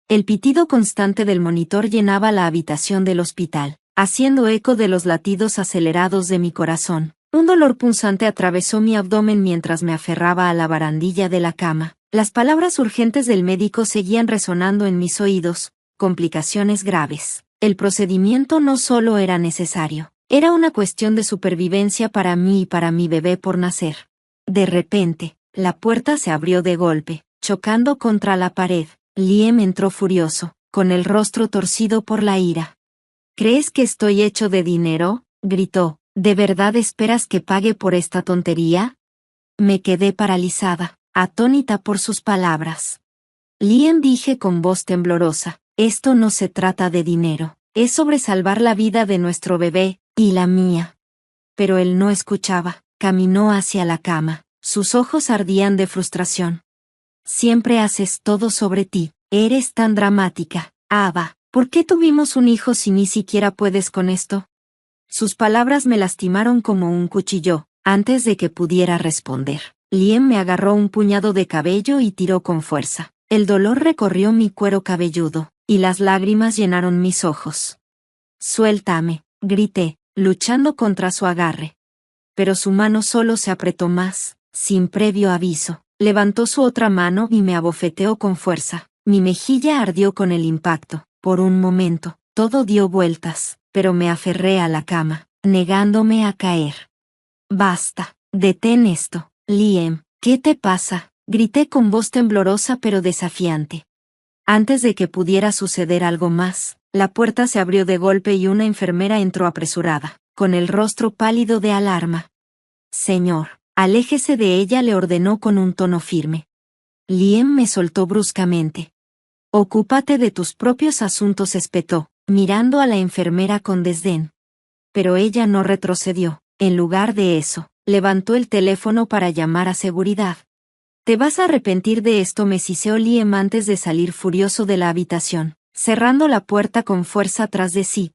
El pitido constante del monitor llenaba la habitación del hospital, haciendo eco de los latidos acelerados de mi corazón. Un dolor punzante atravesó mi abdomen mientras me aferraba a la barandilla de la cama. Las palabras urgentes del médico seguían resonando en mis oídos. Complicaciones graves. El procedimiento no solo era necesario, era una cuestión de supervivencia para mí y para mi bebé por nacer. De repente, la puerta se abrió de golpe, chocando contra la pared. Liam entró furioso, con el rostro torcido por la ira. ¿Crees que estoy hecho de dinero?, gritó. ¿De verdad esperas que pague por esta tontería? Me quedé paralizada, atónita por sus palabras. Liam, dije con voz temblorosa, esto no se trata de dinero, es sobre salvar la vida de nuestro bebé, y la mía. Pero él no escuchaba, caminó hacia la cama, sus ojos ardían de frustración. Siempre haces todo sobre ti, eres tan dramática, Ava, ¿por qué tuvimos un hijo si ni siquiera puedes con esto? Sus palabras me lastimaron como un cuchillo. Antes de que pudiera responder, Liam me agarró un puñado de cabello y tiró con fuerza. El dolor recorrió mi cuero cabelludo, y las lágrimas llenaron mis ojos. Suéltame, grité, luchando contra su agarre. Pero su mano solo se apretó más, sin previo aviso. Levantó su otra mano y me abofeteó con fuerza. Mi mejilla ardió con el impacto. Por un momento, todo dio vueltas, pero me aferré a la cama, negándome a caer. Basta, detén esto, Liam, ¿qué te pasa? Grité con voz temblorosa pero desafiante. Antes de que pudiera suceder algo más, la puerta se abrió de golpe y una enfermera entró apresurada, con el rostro pálido de alarma. Señor, aléjese de ella, le ordenó con un tono firme. Liam me soltó bruscamente. Ocúpate de tus propios asuntos, espetó, mirando a la enfermera con desdén. Pero ella no retrocedió. En lugar de eso, levantó el teléfono para llamar a seguridad. Te vas a arrepentir de esto, me siseó Liam antes de salir furioso de la habitación, cerrando la puerta con fuerza tras de sí.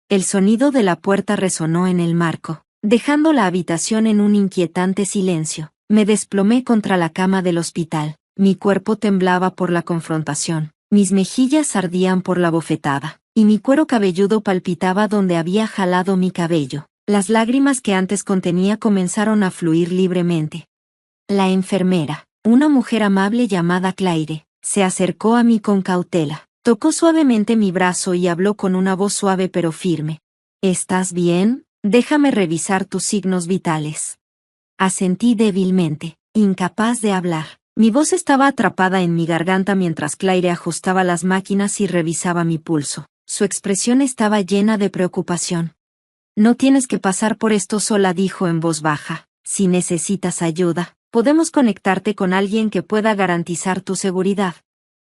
El sonido de la puerta resonó en el marco, dejando la habitación en un inquietante silencio. Me desplomé contra la cama del hospital. Mi cuerpo temblaba por la confrontación, mis mejillas ardían por la bofetada, y mi cuero cabelludo palpitaba donde había jalado mi cabello. Las lágrimas que antes contenía comenzaron a fluir libremente. La enfermera, una mujer amable llamada Claire, se acercó a mí con cautela, tocó suavemente mi brazo y habló con una voz suave pero firme. ¿Estás bien? Déjame revisar tus signos vitales. Asentí débilmente, incapaz de hablar. Mi voz estaba atrapada en mi garganta mientras Claire ajustaba las máquinas y revisaba mi pulso. Su expresión estaba llena de preocupación. No tienes que pasar por esto sola, dijo en voz baja. Si necesitas ayuda, podemos conectarte con alguien que pueda garantizar tu seguridad.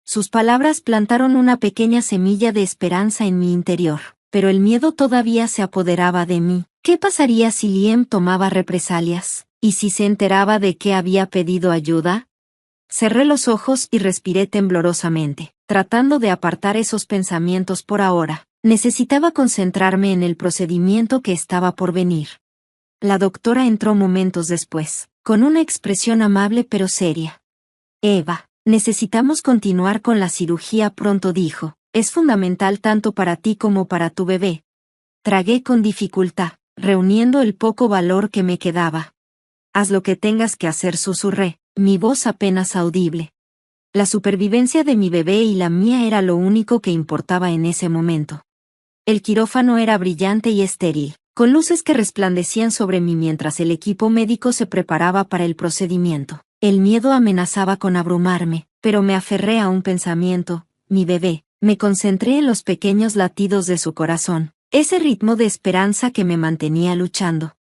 Sus palabras plantaron una pequeña semilla de esperanza en mi interior, pero el miedo todavía se apoderaba de mí. ¿Qué pasaría si Liam tomaba represalias? ¿Y si se enteraba de que había pedido ayuda? Cerré los ojos y respiré temblorosamente, tratando de apartar esos pensamientos por ahora. Necesitaba concentrarme en el procedimiento que estaba por venir. La doctora entró momentos después, con una expresión amable pero seria. Eva, necesitamos continuar con la cirugía pronto, dijo. Es fundamental tanto para ti como para tu bebé. Tragué con dificultad, reuniendo el poco valor que me quedaba. Haz lo que tengas que hacer, susurré, mi voz apenas audible. La supervivencia de mi bebé y la mía era lo único que importaba en ese momento. El quirófano era brillante y estéril, con luces que resplandecían sobre mí mientras el equipo médico se preparaba para el procedimiento. El miedo amenazaba con abrumarme, pero me aferré a un pensamiento, mi bebé. Me concentré en los pequeños latidos de su corazón, ese ritmo de esperanza que me mantenía luchando.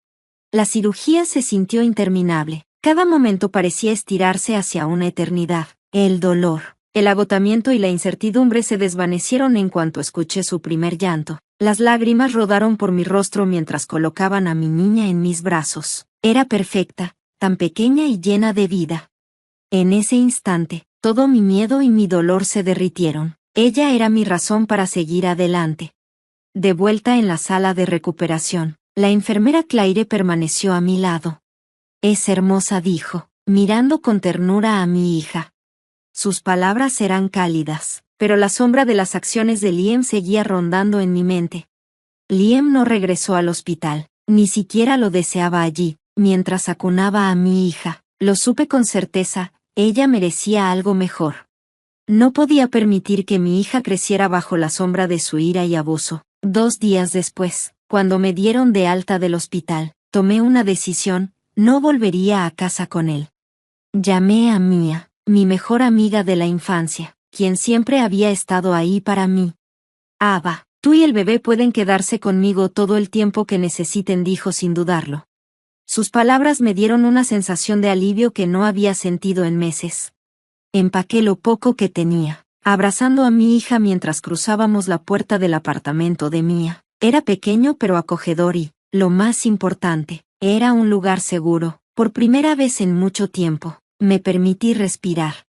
La cirugía se sintió interminable. Cada momento parecía estirarse hacia una eternidad. El dolor, el agotamiento y la incertidumbre se desvanecieron en cuanto escuché su primer llanto. Las lágrimas rodaron por mi rostro mientras colocaban a mi niña en mis brazos. Era perfecta, tan pequeña y llena de vida. En ese instante, todo mi miedo y mi dolor se derritieron. Ella era mi razón para seguir adelante. De vuelta en la sala de recuperación, la enfermera Claire permaneció a mi lado. Es hermosa, dijo, mirando con ternura a mi hija. Sus palabras eran cálidas, pero la sombra de las acciones de Liam seguía rondando en mi mente. Liam no regresó al hospital, ni siquiera lo deseaba allí, mientras acunaba a mi hija. Lo supe con certeza, ella merecía algo mejor. No podía permitir que mi hija creciera bajo la sombra de su ira y abuso. 2 días después, cuando me dieron de alta del hospital, tomé una decisión: no volvería a casa con él. Llamé a Mia, mi mejor amiga de la infancia, quien siempre había estado ahí para mí. Ava, tú y el bebé pueden quedarse conmigo todo el tiempo que necesiten, dijo sin dudarlo. Sus palabras me dieron una sensación de alivio que no había sentido en meses. Empaqué lo poco que tenía, abrazando a mi hija mientras cruzábamos la puerta del apartamento de Mia. Era pequeño pero acogedor y, lo más importante, era un lugar seguro. Por primera vez en mucho tiempo, me permití respirar.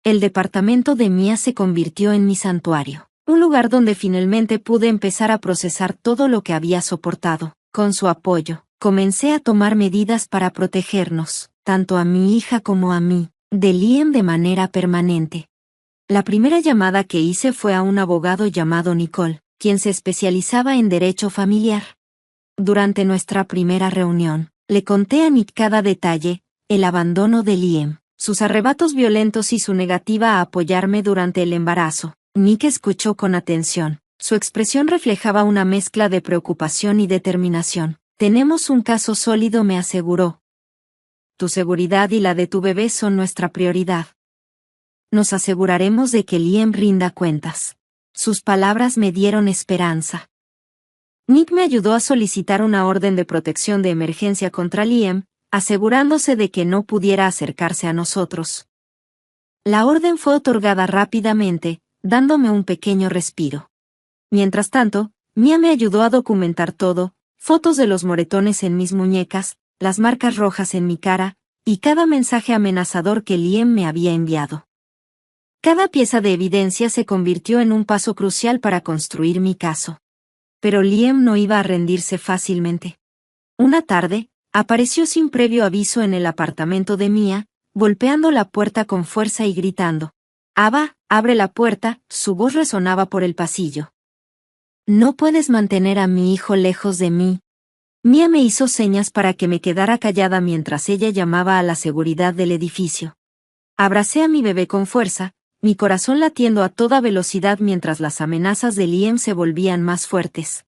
El departamento de Mia se convirtió en mi santuario, un lugar donde finalmente pude empezar a procesar todo lo que había soportado. Con su apoyo, comencé a tomar medidas para protegernos, tanto a mi hija como a mí, de Liam de manera permanente. La primera llamada que hice fue a un abogado llamado Nicole, quien se especializaba en derecho familiar. Durante nuestra primera reunión, le conté a Nick cada detalle: el abandono de Liam, sus arrebatos violentos y su negativa a apoyarme durante el embarazo. Nick escuchó con atención. Su expresión reflejaba una mezcla de preocupación y determinación. Tenemos un caso sólido, me aseguró. Tu seguridad y la de tu bebé son nuestra prioridad. Nos aseguraremos de que Liam rinda cuentas. Sus palabras me dieron esperanza. Nick me ayudó a solicitar una orden de protección de emergencia contra Liam, asegurándose de que no pudiera acercarse a nosotros. La orden fue otorgada rápidamente, dándome un pequeño respiro. Mientras tanto, Mia me ayudó a documentar todo: fotos de los moretones en mis muñecas, las marcas rojas en mi cara, y cada mensaje amenazador que Liam me había enviado. Cada pieza de evidencia se convirtió en un paso crucial para construir mi caso. Pero Liam no iba a rendirse fácilmente. Una tarde, apareció sin previo aviso en el apartamento de Mia, golpeando la puerta con fuerza y gritando: «Ava, abre la puerta», su voz resonaba por el pasillo. «No puedes mantener a mi hijo lejos de mí». Mia me hizo señas para que me quedara callada mientras ella llamaba a la seguridad del edificio. Abracé a mi bebé con fuerza, mi corazón latiendo a toda velocidad mientras las amenazas de Liam se volvían más fuertes.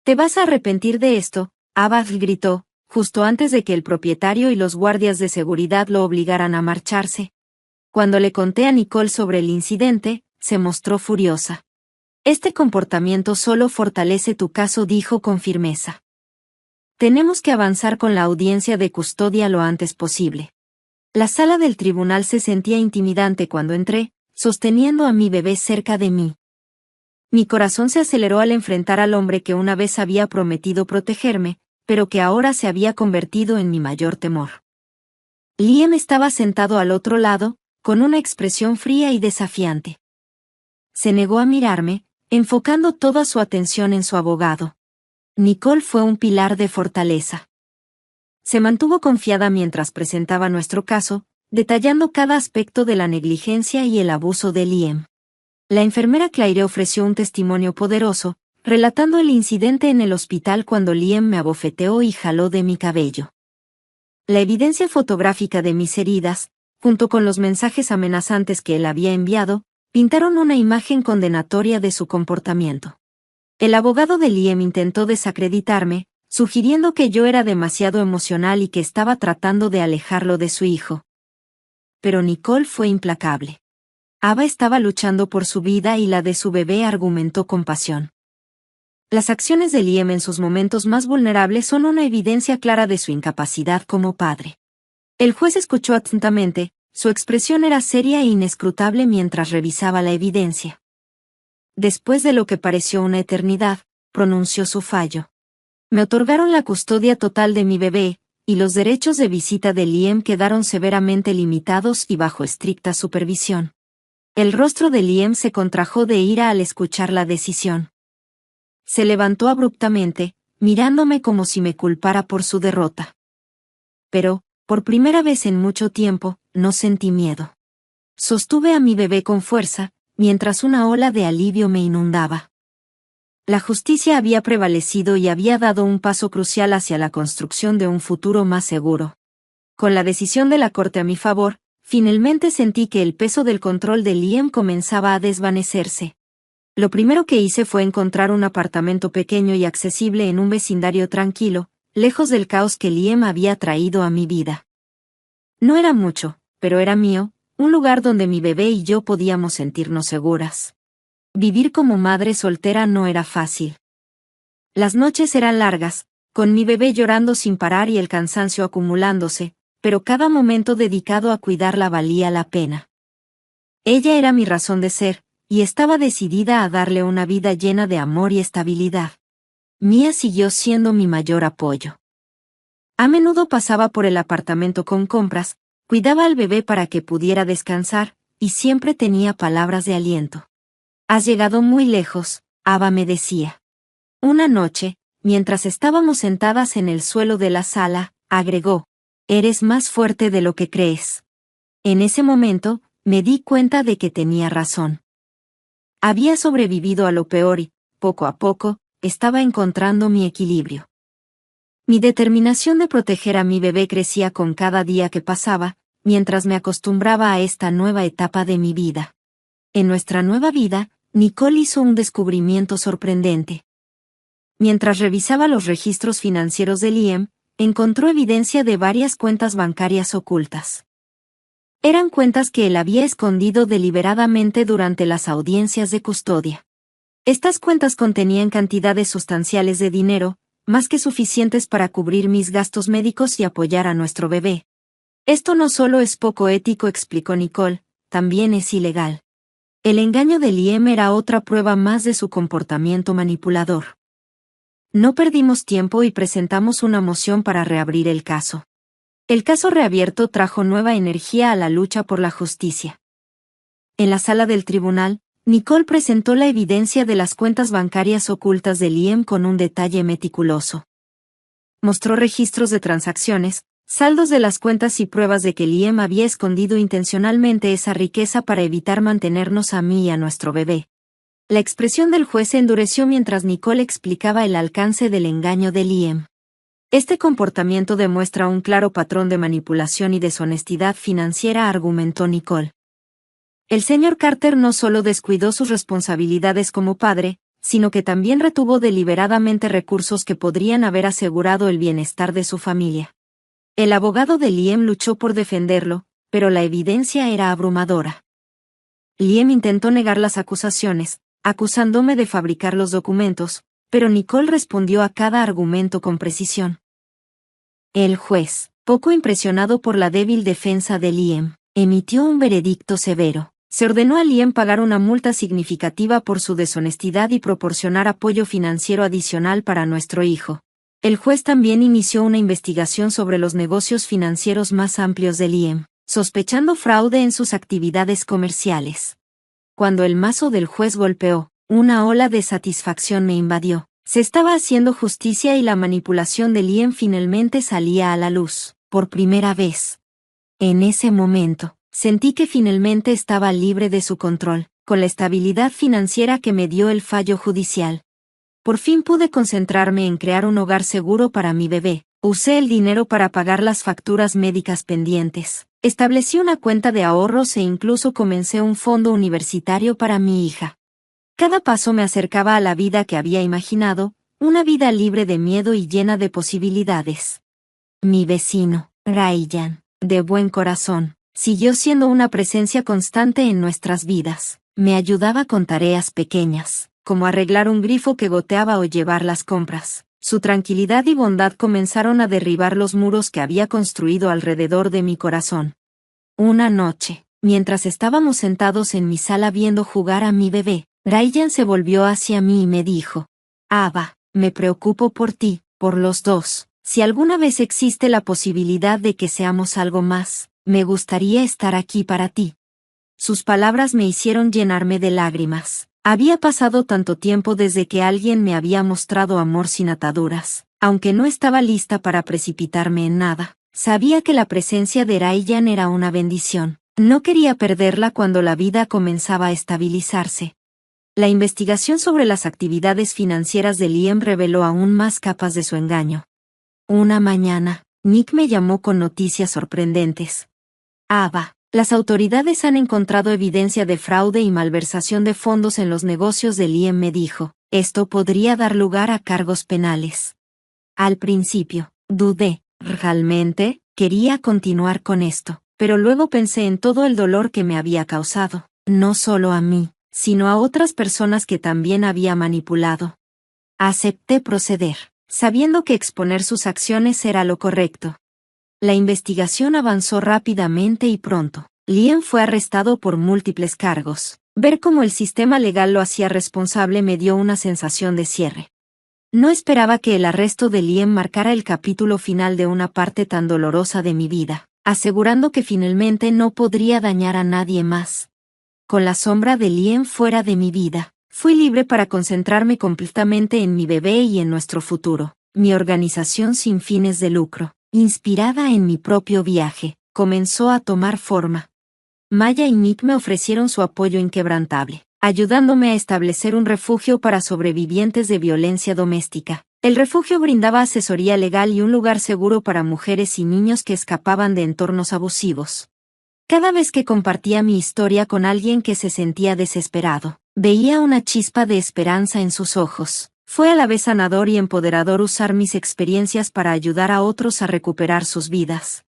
«Te vas a arrepentir de esto», Ava gritó, justo antes de que el propietario y los guardias de seguridad lo obligaran a marcharse. Cuando le conté a Nicole sobre el incidente, se mostró furiosa. «Este comportamiento solo fortalece tu caso», dijo con firmeza. «Tenemos que avanzar con la audiencia de custodia lo antes posible». La sala del tribunal se sentía intimidante cuando entré, sosteniendo a mi bebé cerca de mí. Mi corazón se aceleró al enfrentar al hombre que una vez había prometido protegerme, pero que ahora se había convertido en mi mayor temor. Liam estaba sentado al otro lado, con una expresión fría y desafiante. Se negó a mirarme, enfocando toda su atención en su abogado. Nicole fue un pilar de fortaleza. Se mantuvo confiada mientras presentaba nuestro caso, detallando cada aspecto de la negligencia y el abuso de Liam. La enfermera Claire ofreció un testimonio poderoso, relatando el incidente en el hospital cuando Liam me abofeteó y jaló de mi cabello. La evidencia fotográfica de mis heridas, junto con los mensajes amenazantes que él había enviado, pintaron una imagen condenatoria de su comportamiento. El abogado de Liam intentó desacreditarme, sugiriendo que yo era demasiado emocional y que estaba tratando de alejarlo de su hijo. Pero Nicole fue implacable. Ava estaba luchando por su vida y la de su bebé, argumentó con pasión. Las acciones de Liam en sus momentos más vulnerables son una evidencia clara de su incapacidad como padre. El juez escuchó atentamente, su expresión era seria e inescrutable mientras revisaba la evidencia. Después de lo que pareció una eternidad, pronunció su fallo. Me otorgaron la custodia total de mi bebé, y los derechos de visita de Liam quedaron severamente limitados y bajo estricta supervisión. El rostro de Liam se contrajo de ira al escuchar la decisión. Se levantó abruptamente, mirándome como si me culpara por su derrota. Pero, por primera vez en mucho tiempo, no sentí miedo. Sostuve a mi bebé con fuerza, mientras una ola de alivio me inundaba. La justicia había prevalecido y había dado un paso crucial hacia la construcción de un futuro más seguro. Con la decisión de la corte a mi favor, finalmente sentí que el peso del control de Liam comenzaba a desvanecerse. Lo primero que hice fue encontrar un apartamento pequeño y accesible en un vecindario tranquilo, lejos del caos que Liam había traído a mi vida. No era mucho, pero era mío, un lugar donde mi bebé y yo podíamos sentirnos seguras. Vivir como madre soltera no era fácil. Las noches eran largas, con mi bebé llorando sin parar y el cansancio acumulándose, pero cada momento dedicado a cuidarla valía la pena. Ella era mi razón de ser, y estaba decidida a darle una vida llena de amor y estabilidad. Mia siguió siendo mi mayor apoyo. A menudo pasaba por el apartamento con compras, cuidaba al bebé para que pudiera descansar, y siempre tenía palabras de aliento. «Has llegado muy lejos», Ava me decía. Una noche, mientras estábamos sentadas en el suelo de la sala, agregó: «Eres más fuerte de lo que crees». En ese momento, me di cuenta de que tenía razón. Había sobrevivido a lo peor y, poco a poco, estaba encontrando mi equilibrio. Mi determinación de proteger a mi bebé crecía con cada día que pasaba, mientras me acostumbraba a esta nueva etapa de mi vida. En nuestra nueva vida, Nicole hizo un descubrimiento sorprendente. Mientras revisaba los registros financieros de Liam, encontró evidencia de varias cuentas bancarias ocultas. Eran cuentas que él había escondido deliberadamente durante las audiencias de custodia. Estas cuentas contenían cantidades sustanciales de dinero, más que suficientes para cubrir mis gastos médicos y apoyar a nuestro bebé. Esto no solo es poco ético, explicó Nicole, también es ilegal. El engaño de Liam era otra prueba más de su comportamiento manipulador. No perdimos tiempo y presentamos una moción para reabrir el caso. El caso reabierto trajo nueva energía a la lucha por la justicia. En la sala del tribunal, Nicole presentó la evidencia de las cuentas bancarias ocultas de Liam con un detalle meticuloso. Mostró registros de transacciones, saldos de las cuentas y pruebas de que Liam había escondido intencionalmente esa riqueza para evitar mantenernos a mí y a nuestro bebé. La expresión del juez se endureció mientras Nicole explicaba el alcance del engaño de Liam. Este comportamiento demuestra un claro patrón de manipulación y deshonestidad financiera, argumentó Nicole. El señor Carter no solo descuidó sus responsabilidades como padre, sino que también retuvo deliberadamente recursos que podrían haber asegurado el bienestar de su familia. El abogado de Liam luchó por defenderlo, pero la evidencia era abrumadora. Liam intentó negar las acusaciones, acusándome de fabricar los documentos, pero Nicole respondió a cada argumento con precisión. El juez, poco impresionado por la débil defensa de Liam, emitió un veredicto severo. Se ordenó a Liam pagar una multa significativa por su deshonestidad y proporcionar apoyo financiero adicional para nuestro hijo. El juez también inició una investigación sobre los negocios financieros más amplios de Liam, sospechando fraude en sus actividades comerciales. Cuando el mazo del juez golpeó, una ola de satisfacción me invadió. Se estaba haciendo justicia y la manipulación de Liam finalmente salía a la luz, por primera vez. En ese momento, sentí que finalmente estaba libre de su control, con la estabilidad financiera que me dio el fallo judicial. Por fin pude concentrarme en crear un hogar seguro para mi bebé. Usé el dinero para pagar las facturas médicas pendientes. Establecí una cuenta de ahorros e incluso comencé un fondo universitario para mi hija. Cada paso me acercaba a la vida que había imaginado, una vida libre de miedo y llena de posibilidades. Mi vecino, Ryan, de buen corazón, siguió siendo una presencia constante en nuestras vidas. Me ayudaba con tareas pequeñas, como arreglar un grifo que goteaba o llevar las compras. Su tranquilidad y bondad comenzaron a derribar los muros que había construido alrededor de mi corazón. Una noche, mientras estábamos sentados en mi sala viendo jugar a mi bebé, Ryan se volvió hacia mí y me dijo: «Ava, me preocupo por ti, por los dos. Si alguna vez existe la posibilidad de que seamos algo más, me gustaría estar aquí para ti». Sus palabras me hicieron llenarme de lágrimas. Había pasado tanto tiempo desde que alguien me había mostrado amor sin ataduras. Aunque no estaba lista para precipitarme en nada, sabía que la presencia de Ryan era una bendición. No quería perderla cuando la vida comenzaba a estabilizarse. La investigación sobre las actividades financieras de Liam reveló aún más capas de su engaño. Una mañana, Nick me llamó con noticias sorprendentes. Ava, las autoridades han encontrado evidencia de fraude y malversación de fondos en los negocios de Liam, me dijo. Esto podría dar lugar a cargos penales. Al principio, dudé. Realmente, quería continuar con esto, pero luego pensé en todo el dolor que me había causado, no solo a mí, sino a otras personas que también había manipulado. Acepté proceder, sabiendo que exponer sus acciones era lo correcto. La investigación avanzó rápidamente y pronto. Liam fue arrestado por múltiples cargos. Ver cómo el sistema legal lo hacía responsable me dio una sensación de cierre. No esperaba que el arresto de Liam marcara el capítulo final de una parte tan dolorosa de mi vida, asegurando que finalmente no podría dañar a nadie más. Con la sombra de Liam fuera de mi vida, fui libre para concentrarme completamente en mi bebé y en nuestro futuro. Mi organización sin fines de lucro, inspirada en mi propio viaje, comenzó a tomar forma. Maya y Nick me ofrecieron su apoyo inquebrantable, ayudándome a establecer un refugio para sobrevivientes de violencia doméstica. El refugio brindaba asesoría legal y un lugar seguro para mujeres y niños que escapaban de entornos abusivos. Cada vez que compartía mi historia con alguien que se sentía desesperado, veía una chispa de esperanza en sus ojos. Fue a la vez sanador y empoderador usar mis experiencias para ayudar a otros a recuperar sus vidas.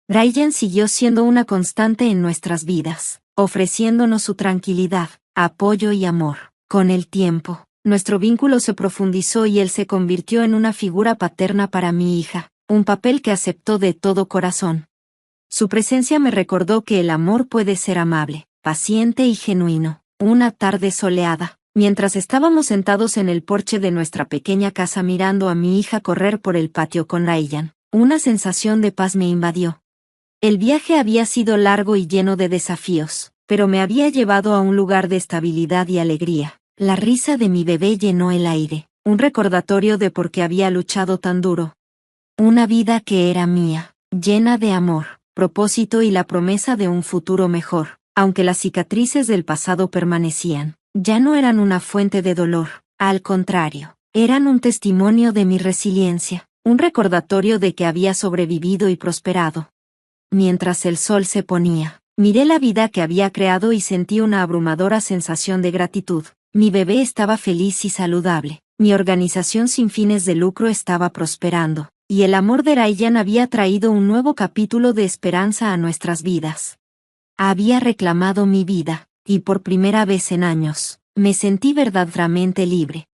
Ryan siguió siendo una constante en nuestras vidas, ofreciéndonos su tranquilidad, apoyo y amor. Con el tiempo, nuestro vínculo se profundizó y él se convirtió en una figura paterna para mi hija, un papel que aceptó de todo corazón. Su presencia me recordó que el amor puede ser amable, paciente y genuino. Una tarde soleada, mientras estábamos sentados en el porche de nuestra pequeña casa mirando a mi hija correr por el patio con Ryan, una sensación de paz me invadió. El viaje había sido largo y lleno de desafíos, pero me había llevado a un lugar de estabilidad y alegría. La risa de mi bebé llenó el aire, un recordatorio de por qué había luchado tan duro. Una vida que era mía, llena de amor, propósito y la promesa de un futuro mejor, aunque las cicatrices del pasado permanecían, ya no eran una fuente de dolor, al contrario, eran un testimonio de mi resiliencia, un recordatorio de que había sobrevivido y prosperado. Mientras el sol se ponía, miré la vida que había creado y sentí una abrumadora sensación de gratitud. Mi bebé estaba feliz y saludable, mi organización sin fines de lucro estaba prosperando, y el amor de Ryan había traído un nuevo capítulo de esperanza a nuestras vidas. Había reclamado mi vida, y por primera vez en años, me sentí verdaderamente libre.